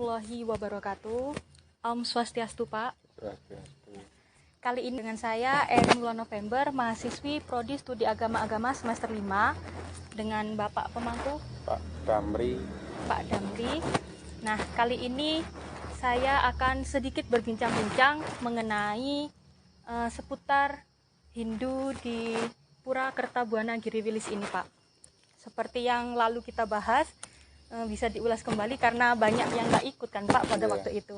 warahmatullahi wabarakatuh. Om Swastiastu, Pak. Swastiastu. Kali ini dengan saya Erin Wulan November, mahasiswi Prodi Studi Agama semester 5 dengan Bapak pemangku Pak Damri. Nah, kali ini saya akan sedikit berbincang-bincang mengenai seputar Hindu di Pura Kertabuana Giriwilis ini, Pak. Seperti yang lalu kita bahas, bisa diulas kembali karena banyak yang nggak ikut kan, Pak, pada waktu itu.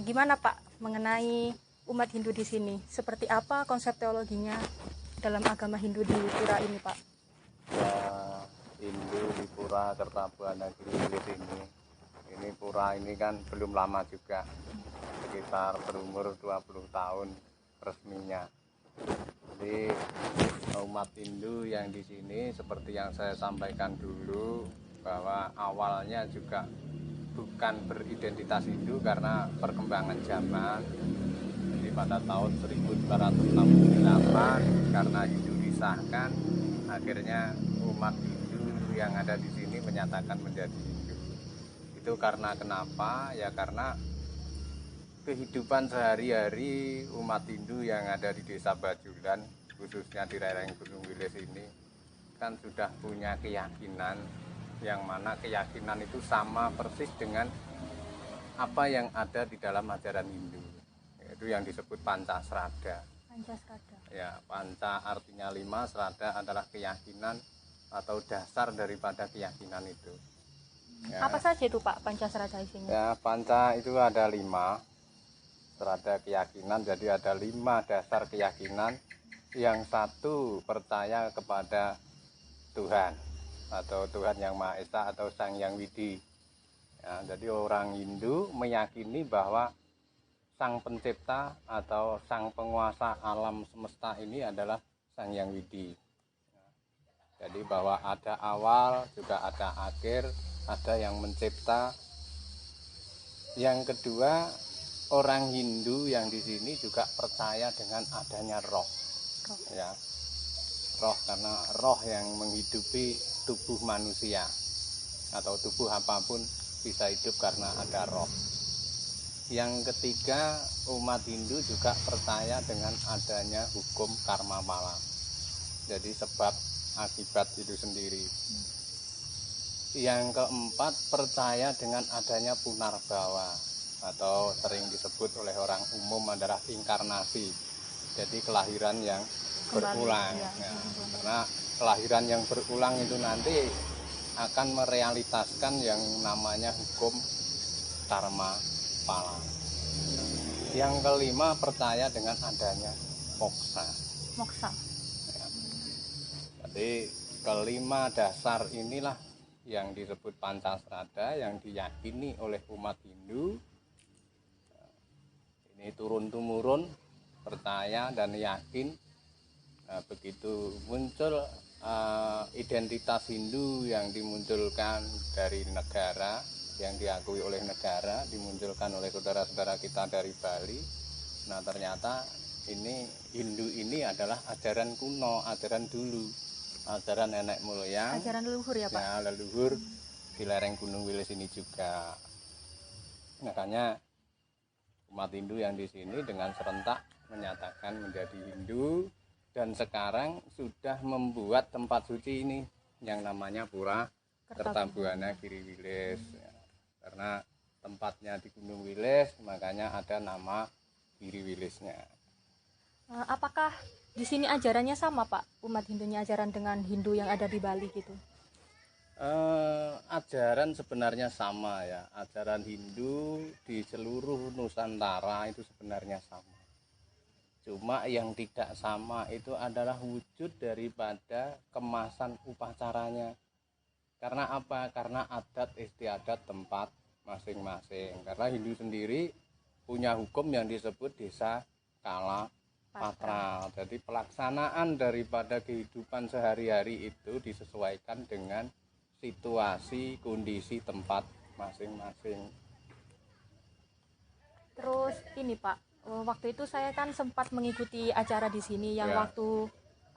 Gimana, Pak, mengenai umat Hindu di sini? Seperti apa konsep teologinya dalam agama Hindu di Pura ini, Pak? Ya, Hindu di Pura Kertabuana Giriwilis ini pura ini kan belum lama juga, sekitar berumur 20 tahun resminya. Jadi umat Hindu yang di sini seperti yang saya sampaikan dulu, bahwa awalnya juga bukan beridentitas Hindu karena perkembangan zaman. Jadi pada tahun 1268 karena Hindu disahkan, akhirnya umat Hindu yang ada di sini menyatakan menjadi Hindu. Itu karena kenapa? Ya karena kehidupan sehari-hari umat Hindu yang ada di Desa Bajulan, khususnya di lereng Gunung Wilis ini, kan sudah punya keyakinan, yang mana keyakinan itu sama persis dengan apa yang ada di dalam ajaran Hindu, yaitu yang disebut Pancasrada. Ya, Panca artinya 5, Srada adalah keyakinan atau dasar daripada keyakinan itu. Ya. Apa saja itu, Pak, Pancasrada isinya? Ya, Panca itu ada 5. Serada keyakinan, jadi ada 5 dasar keyakinan. Yang satu percaya kepada Tuhan atau Tuhan Yang Maha Esa atau Sang Yang Widi. Ya, jadi orang Hindu meyakini bahwa Sang Pencipta atau Sang Penguasa alam semesta ini adalah Sang Yang Widi. Jadi bahwa ada awal juga ada akhir, ada yang mencipta. Yang kedua, orang Hindu yang di sini juga percaya dengan adanya roh. Ya, roh, karena roh yang menghidupi tubuh manusia atau tubuh apapun bisa hidup karena ada roh. Yang ketiga, umat Hindu juga percaya dengan adanya hukum karma malam. Jadi sebab akibat itu sendiri. Yang keempat, percaya dengan adanya punarbawa atau sering disebut oleh orang umum adalah inkarnasi. Jadi kelahiran yang berulang. Ya, karena kelahiran yang berulang itu nanti akan merealitaskan yang namanya hukum karma pala. Yang kelima, percaya dengan adanya moksa. Ya. Jadi kelima dasar inilah yang disebut Pancasrada yang diyakini oleh umat Hindu. Ini turun-temurun percaya dan yakin. Nah, begitu muncul identitas Hindu yang dimunculkan dari negara, yang diakui oleh negara, dimunculkan oleh saudara-saudara kita dari Bali. Nah, ternyata ini Hindu ini adalah ajaran kuno, ajaran dulu, ajaran nenek moyang, ajaran leluhur ya, Pak? Ya, leluhur di lereng Gunung Wilis ini juga. Makanya umat Hindu yang di sini dengan serentak menyatakan menjadi Hindu, dan sekarang sudah membuat tempat suci ini yang namanya Pura Kertabuana Giriwilis. Ya, karena tempatnya di Gunung Wilis, makanya ada nama Giriwilisnya. Apakah di sini ajarannya sama, Pak? Umat Hindunya ajaran dengan Hindu yang ada di Bali gitu? Ajaran sebenarnya sama ya. Ajaran Hindu di seluruh Nusantara itu sebenarnya sama. Cuma yang tidak sama itu adalah wujud daripada kemasan upacaranya. Karena apa? Karena adat istiadat tempat masing-masing. Karena Hindu sendiri punya hukum yang disebut desa kala patra. Jadi pelaksanaan daripada kehidupan sehari-hari itu disesuaikan dengan situasi, kondisi tempat masing-masing. Terus ini, Pak, waktu itu saya kan sempat mengikuti acara di sini yang Ya. waktu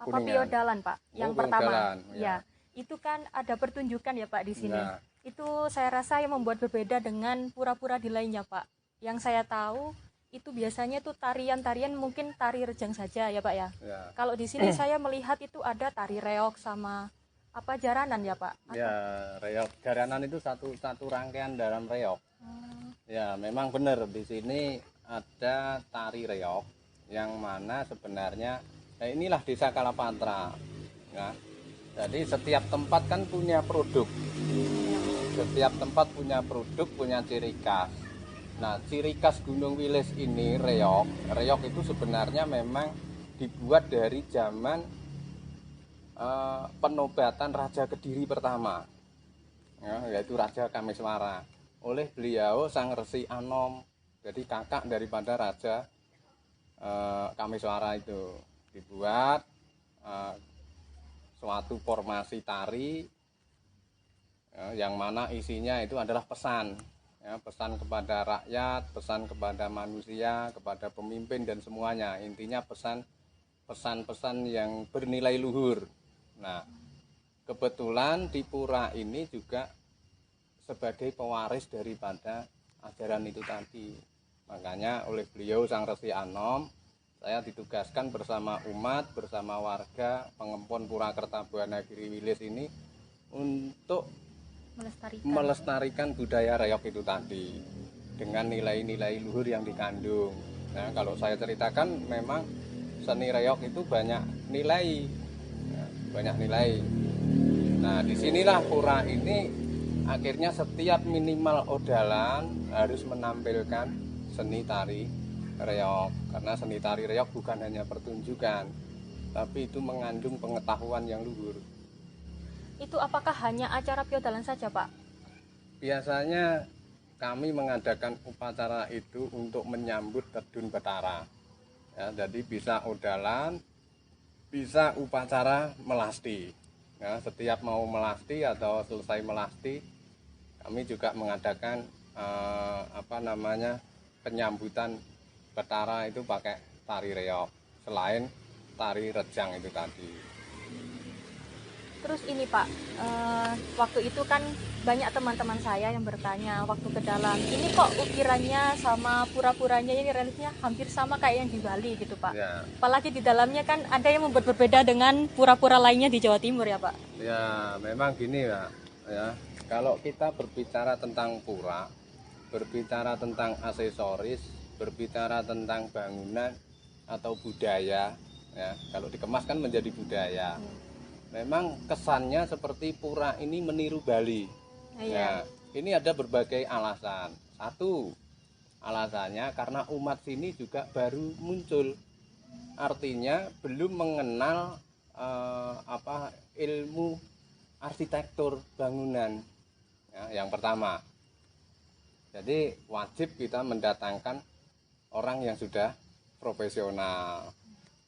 Kuningan. Piodalan, Pak, yang Oh, pertama. Piodalan, ya. Ya, itu kan ada pertunjukan ya, Pak, di sini. Nah. Itu saya rasa yang membuat berbeda dengan pura-pura di lainnya, Pak. Yang saya tahu itu biasanya tuh tarian-tarian mungkin tari rejang saja ya, Pak ya. Ya, Kalau di sini saya melihat itu ada tari reog sama apa jaranan ya, Pak? ya, reog jaranan itu satu rangkaian dalam reog. Hmm, Ya, memang benar di sini ada tari reog yang mana sebenarnya inilah Desa Kalapatra. Ya. Jadi setiap tempat kan punya produk. Setiap tempat punya produk, punya ciri khas. Nah, ciri khas Gunung Wilis ini reog. Reog itu sebenarnya memang dibuat dari zaman penobatan Raja Kediri pertama, ya, yaitu Raja Kamiswara. Oleh beliau Sang Resi Anom, jadi kakak daripada Raja Kamiswara itu dibuat suatu formasi tari yang mana isinya itu adalah pesan, ya, pesan kepada rakyat, pesan kepada manusia, kepada pemimpin dan semuanya. Intinya pesan-pesan yang bernilai luhur. Nah, kebetulan di pura ini juga sebagai pewaris daripada ajaran itu tadi. Makanya oleh beliau Sang Resi Anom, saya ditugaskan bersama umat, bersama warga Pengempon Purakerta Buana Giri Wilis ini untuk melestarikan budaya reog itu tadi dengan nilai-nilai luhur yang dikandung. Nah, kalau saya ceritakan memang seni reog itu banyak nilai, ya, banyak nilai. Nah, disinilah pura ini akhirnya setiap minimal odalan harus menampilkan seni tari reog, karena seni tari reog bukan hanya pertunjukan, tapi itu mengandung pengetahuan yang luhur. itu apakah hanya acara piodalan saja, Pak? Biasanya kami mengadakan upacara itu untuk menyambut Tedun Betara. Ya, jadi bisa odalan, bisa upacara melasti. Ya, setiap mau melasti atau selesai melasti, kami juga mengadakan penyambutan Betara itu pakai tari reog, selain tari rejang itu tadi. Terus ini Pak, waktu itu kan banyak teman-teman saya yang bertanya waktu ke dalam, ini kok ukirannya sama pura-puranya ini reliefnya hampir sama kayak yang di Bali gitu Pak. Ya. Apalagi di dalamnya kan ada yang membuat berbeda dengan pura-pura lainnya di Jawa Timur ya Pak. Ya, memang gini ya. Ya, kalau kita berbicara tentang pura, berbicara tentang aksesoris, berbicara tentang bangunan atau budaya, ya, kalau dikemas kan menjadi budaya. Memang kesannya seperti pura ini meniru Bali. Iya. Ya, ini ada berbagai alasan. Satu, alasannya karena umat sini juga baru muncul. Artinya belum mengenal ilmu arsitektur bangunan. Ya, yang pertama. Jadi wajib kita mendatangkan orang yang sudah profesional.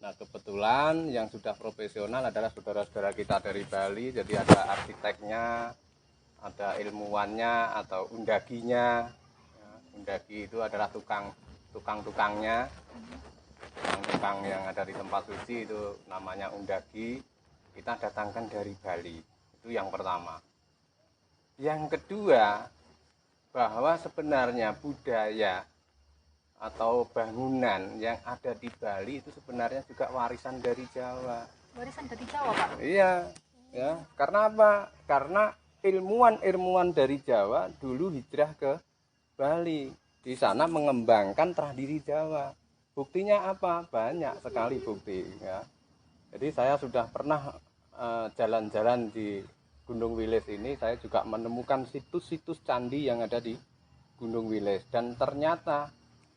Nah, kebetulan yang sudah profesional adalah saudara-saudara kita dari Bali. Jadi ada arsiteknya, ada ilmuwannya atau undaginya. Ya, undagi itu adalah tukang-tukangnya. Tukang yang ada di tempat suci itu namanya undagi. Kita datangkan dari Bali. Itu yang pertama. Yang kedua, bahwa sebenarnya budaya atau bangunan yang ada di Bali itu sebenarnya juga warisan dari Jawa. Warisan dari Jawa Pak? Iya, ya. Karena apa? Karena ilmuwan-ilmuwan dari Jawa dulu hijrah ke Bali. Di sana mengembangkan tradisi Jawa. Buktinya apa? Banyak sekali bukti. Ya. Jadi saya sudah pernah jalan-jalan di Gunung Wilis ini. Saya juga menemukan situs-situs candi yang ada di Gunung Wilis. Dan ternyata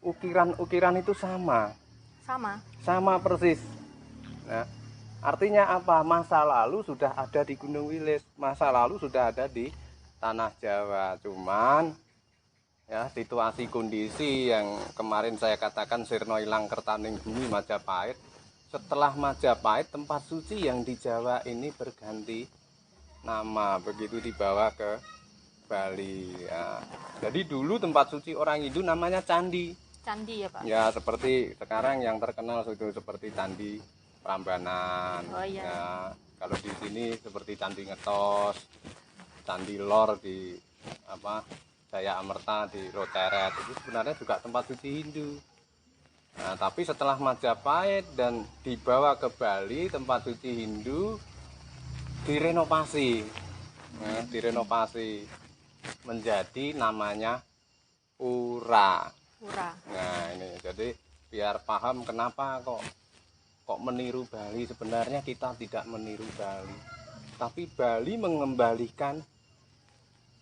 ukiran-ukiran itu sama persis. Nah, artinya apa? Masa lalu sudah ada di Gunung Wilis, masa lalu sudah ada di tanah Jawa. Cuman ya situasi kondisi yang kemarin saya katakan sirna ilang kertaning bumi Majapahit. Setelah Majapahit, tempat suci yang di Jawa ini berganti nama, begitu dibawa ke Bali. Ya. Jadi dulu tempat suci orang Hindu namanya candi. Candi ya Pak? Ya, seperti sekarang yang terkenal itu seperti Candi Prambanan. Oh iya. Ya, kalau di sini seperti Candi Ngetos, Candi Lor di Jaya Amerta di Roteret itu sebenarnya juga tempat suci Hindu. Nah, tapi setelah Majapahit dan dibawa ke Bali, tempat suci Hindu direnovasi. Nah, direnovasi menjadi namanya Pura. Pura. Nah, ini jadi biar paham kenapa kok meniru Bali. Sebenarnya kita tidak meniru Bali, tapi Bali mengembalikan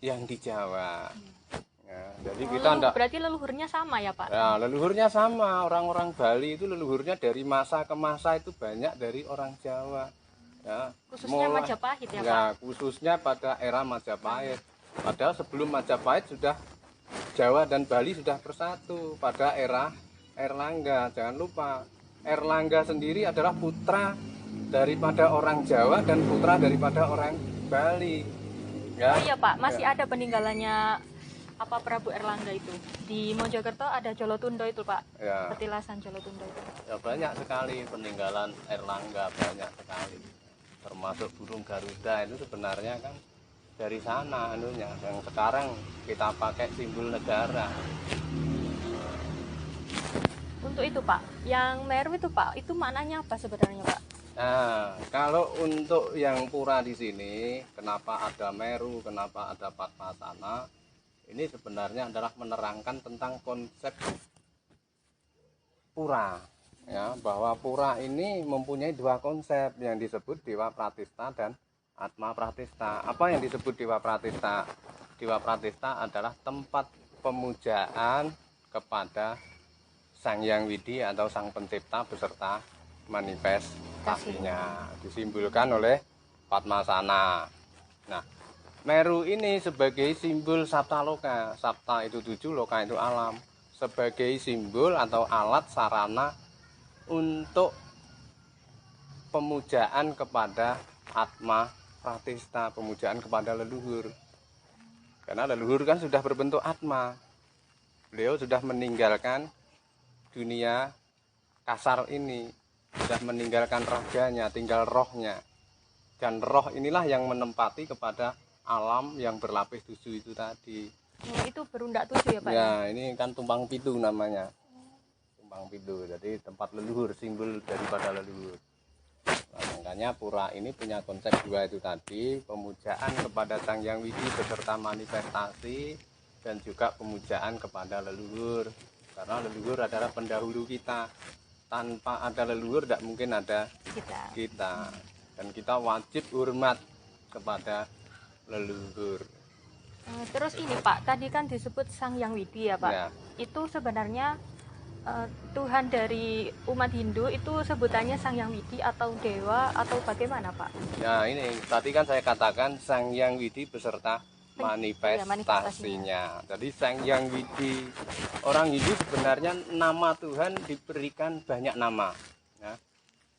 yang di Jawa. Ya, jadi kita berarti leluhurnya sama ya Pak? Ya, leluhurnya sama. Orang-orang Bali itu leluhurnya dari masa ke masa itu banyak dari orang Jawa. Ya, khususnya Majapahit ya Pak? Ya, khususnya pada era Majapahit. Padahal sebelum Majapahit sudah Jawa dan Bali sudah bersatu pada era Erlangga. Jangan lupa, Erlangga sendiri adalah putra daripada orang Jawa dan putra daripada orang Bali. Ya. Oh iya Pak, masih ada peninggalannya Prabu Erlangga itu. Di Mojokerto ada Jolotundo itu Pak. Ya. Petilasan Jolotundo itu. Ya, banyak sekali peninggalan Erlangga, banyak sekali. Termasuk burung Garuda itu sebenarnya kan dari sana anunya, yang sekarang kita pakai simbol negara. Untuk itu Pak, yang Meru itu Pak, itu maknanya apa sebenarnya Pak? Nah, kalau untuk yang pura di sini, kenapa ada Meru, kenapa ada Padmasana, ini sebenarnya adalah menerangkan tentang konsep pura, ya, bahwa pura ini mempunyai dua konsep yang disebut Dewa Pratistha dan Atma Pratistha. Apa yang disebut Dewa Pratistha? Dewa Pratistha adalah tempat pemujaan kepada Sang Hyang Widi atau Sang Pencipta beserta manifestasinya, disimbolkan oleh Padmasana. Nah, Meru ini sebagai simbol Saptaloka. Sapta itu 7, loka itu alam. Sebagai simbol atau alat sarana untuk pemujaan kepada Atma Pratistha, pemujaan kepada leluhur. Karena leluhur kan sudah berbentuk Atma. Beliau sudah meninggalkan dunia kasar ini, sudah meninggalkan raganya, tinggal rohnya. Dan roh inilah yang menempati kepada alam yang berlapis 7 itu tadi. Itu berundak 7 ya Pak? Ya, ini kan tumpang pitu namanya. Tumpang pitu, jadi tempat leluhur, simbol daripada leluhur. Nah, makanya pura ini punya konsep dua itu tadi, pemujaan kepada Sang Hyang Widi beserta manifestasi, dan juga pemujaan kepada leluhur. Karena leluhur adalah pendahulu kita. Tanpa ada leluhur tidak mungkin ada kita. Dan kita wajib hormat kepada leluhur. Terus ini Pak, tadi kan disebut Sang Hyang Widi ya Pak. Ya. Itu sebenarnya Tuhan dari umat Hindu itu sebutannya Sang Hyang Widi atau dewa atau bagaimana Pak? Ya, ini tadi kan saya katakan Sang Hyang Widi beserta manifestasinya. Jadi Sang Hyang Widi, orang Hindu sebenarnya nama Tuhan diberikan banyak nama, ya.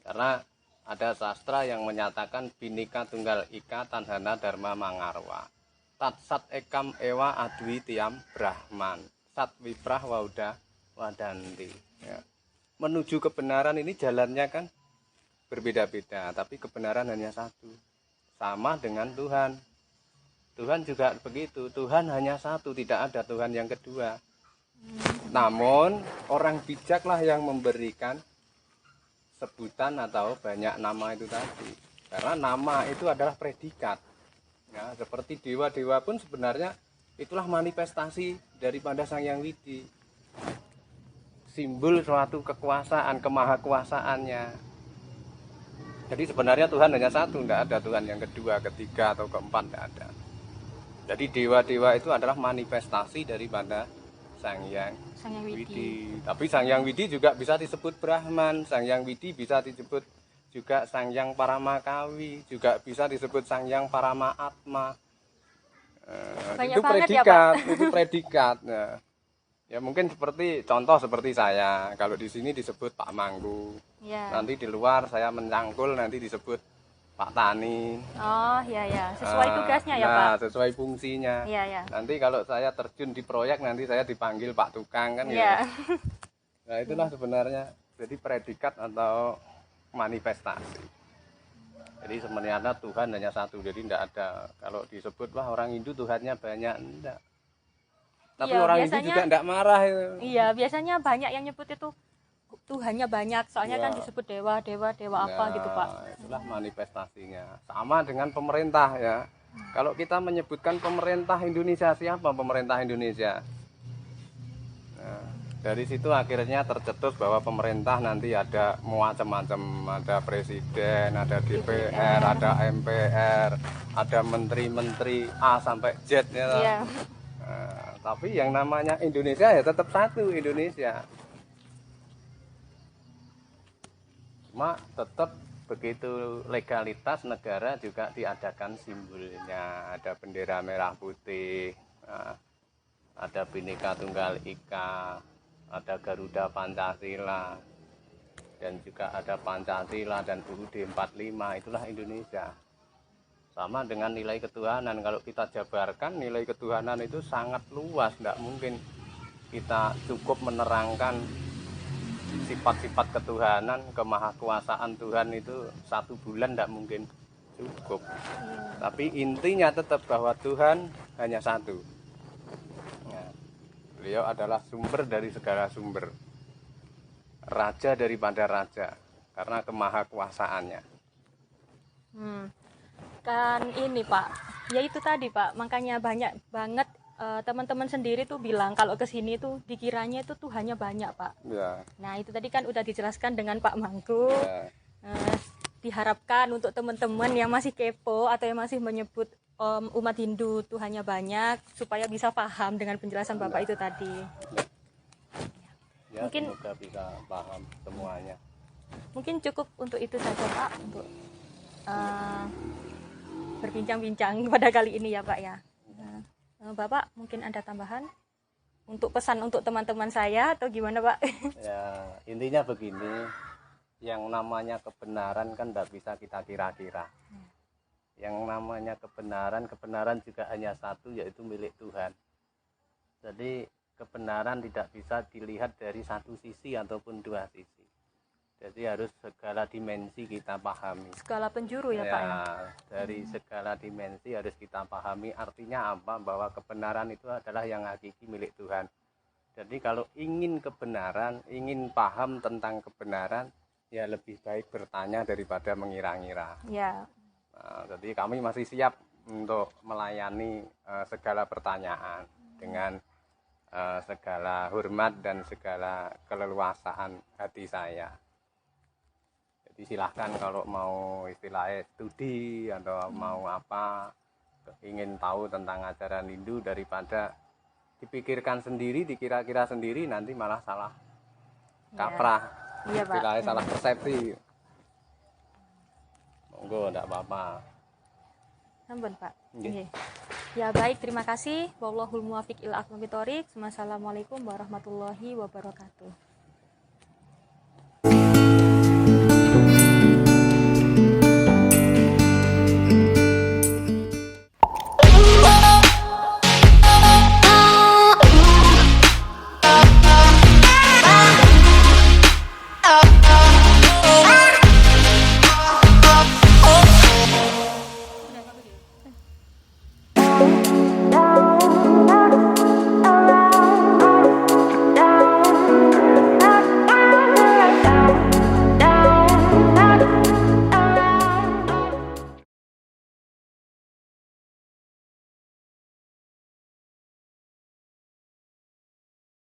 Karena ada sastra yang menyatakan Bhinneka Tunggal Ika Tanhana Dharma Mangarwa. Tat sat ekam ewa adwi tiam Brahman. Sat wiprah wauda wadanti. Ya. Menuju kebenaran ini jalannya kan berbeda-beda, tapi kebenaran hanya satu. Sama dengan Tuhan. Tuhan juga begitu. Tuhan hanya satu, tidak ada Tuhan yang kedua. Namun orang bijaklah yang memberikan sebutan atau banyak nama itu tadi, karena nama itu adalah predikat, ya, seperti dewa-dewa pun sebenarnya itulah manifestasi daripada Sang Hyang Widi, simbol suatu kekuasaan, kemahakuasaannya. Jadi sebenarnya Tuhan hanya satu, tidak ada Tuhan yang kedua, ketiga atau keempat, tidak ada. Jadi dewa-dewa itu adalah manifestasi daripada Sang Hyang Widi. Tapi Sang Hyang Widi juga bisa disebut Brahman, Sang Hyang Widi bisa disebut juga Sang Hyang Paramakawi, juga bisa disebut Sang Hyang Parama Atma. Itu predikat, ya, itu predikat. Nah, ya mungkin seperti contoh seperti saya, kalau di sini disebut Pak Mangku, ya. Nanti di luar saya mencangkul nanti disebut Pak Tani. Oh ya, sesuai tugasnya ya Pak. Sesuai fungsinya. Ya. Nanti kalau saya terjun di proyek nanti saya dipanggil Pak Tukang kan ya. Nah itulah sebenarnya jadi predikat atau manifestasi. Jadi sebenarnya Tuhan hanya satu, jadi tidak ada kalau disebut wah orang Hindu Tuhannya banyak, enggak. Tapi Iya, orang Hindu biasanya juga tidak marah itu. iya, biasanya banyak yang nyebut itu Tuhannya banyak, soalnya kan Ya. disebut dewa, dewa, dewa apa gitu, Pak. Itulah manifestasinya. Sama dengan pemerintah ya. Kalau kita menyebutkan pemerintah Indonesia, siapa pemerintah Indonesia? Nah, dari situ akhirnya tercetus bahwa pemerintah nanti ada macam-macam, ada presiden, ada DPR, ada MPR, ada menteri-menteri A sampai Z ya. Iya. Nah, tapi yang namanya Indonesia ya tetap satu Indonesia. Cuma tetap begitu legalitas negara juga diadakan simbolnya, ada bendera merah putih, nah, ada Bhinneka Tunggal Ika, ada Garuda Pancasila, dan juga ada Pancasila dan UUD 45, itulah Indonesia. Sama dengan nilai ketuhanan, kalau kita jabarkan nilai ketuhanan itu sangat luas, tidak mungkin kita cukup menerangkan sifat-sifat ketuhanan, kemahakuasaan Tuhan itu 1 bulan tidak mungkin cukup. Tapi intinya tetap bahwa Tuhan hanya satu. Nah, beliau adalah sumber dari segala sumber, raja daripada raja, karena kemahakuasaannya. Kan ini Pak, ya itu tadi Pak, makanya banyak banget teman-teman sendiri tuh bilang kalau ke sini tuh dikiranya itu Tuhannya banyak Pak. Ya. Nah itu tadi kan udah dijelaskan dengan Pak Mangku. Ya. Diharapkan untuk teman-teman yang masih kepo atau yang masih menyebut umat Hindu Tuhannya banyak, supaya bisa paham dengan penjelasan Bapak itu tadi. Ya, Mungkin semoga bisa paham semuanya. mungkin cukup untuk itu saja Pak, untuk berbincang-bincang pada kali ini ya Pak ya. Bapak mungkin ada tambahan untuk pesan untuk teman-teman saya atau gimana Pak? Ya, intinya begini, yang namanya kebenaran kan tidak bisa kita kira-kira. Yang namanya kebenaran juga hanya satu, yaitu milik Tuhan. Jadi kebenaran tidak bisa dilihat dari satu sisi ataupun dua sisi. Jadi harus segala dimensi kita pahami. Segala penjuru ya Pak ya. Dari segala dimensi harus kita pahami. Artinya apa? Bahwa kebenaran itu adalah yang hakiki milik Tuhan. Jadi kalau ingin kebenaran, ingin paham tentang kebenaran, ya lebih baik bertanya daripada mengira-ngira. Ya. Nah, jadi kami masih siap untuk melayani segala pertanyaan dengan segala hormat dan segala keleluasaan hati saya. Jadi silahkan kalau mau istilahnya studi atau mau apa, ingin tahu tentang ajaran Hindu, daripada dipikirkan sendiri, dikira-kira sendiri, nanti malah salah kaprah. Iya, Pak. Istilahnya salah persepsi. Monggo, enggak apa-apa. Sampun, Pak. Nggih. Ya baik, terima kasih. Wallahul muwaffiq ila aqwamit thoriq. Wassalamualaikum warahmatullahi wabarakatuh.